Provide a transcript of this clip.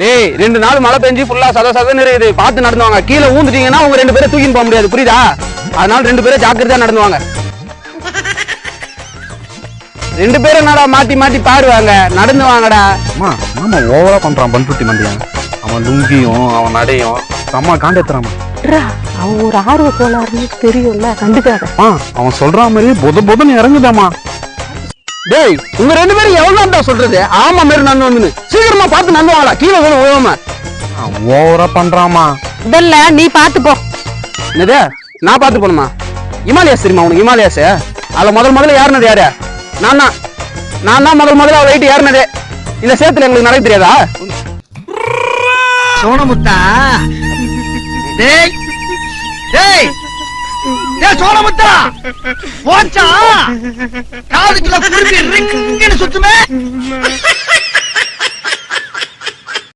டேய் 2 நாள் மழை பெஞ்சு ஃபுல்லா சதன்னு இருக்குது. பார்த்து நடந்துவாங்க. கீழே ஊந்துட்டீங்கன்னா உங்க 2 பேரும் தூக்கின்னு போக முடியாது, புரியுதா? அதனால 2 பேரும் ஜாக்கிரதையா நடந்துவாங்க. 2 பேரும் என்னடா மாத்தி பாடுவாங்க, நடந்து வாங்கடா. ஆமா ஓவரா பண்றான் பண்ருட்டி மண்டியான். அவன் லுங்கியும் அவன் நடையும் அம்மா காண்டேத்துறான். அவன் ஒரு ஆர்வ கோளாறுன்னு தெரியும்ல, கண்டுக்காத. அவன் சொல்ற மாதிரி பொதுன்னு இறங்குதாமா. டேய் உங்க 2 பேரும் எவ்வளவுதான் சொல்றது? ஆமா மாரி நடந்து வந்து சீக்கிரமா பார்த்து நடந்துவாங்களா, கீழே விழுவாம. ஓவரா பண்றாமா. இதல்ல நீ பாத்து போ. என்னது நான் பார்த்து போணுமா? இமாலயாஸ் தெரியுமா உனக்கு? இமாலயாஸ் அதுல முதல்ல ஏறினது யாரு? நான் தான் முதல்ல லைட் ஏறினது. இந்த சேத்துல எங்களுக்கு நடக்க தெரியாதா? சோனமுத்தா, டேய் டேய் டேய் சோனமுத்தா, போச்சா காதுக்குள்ள குருவி ரிங்குன்னு சுத்துமே.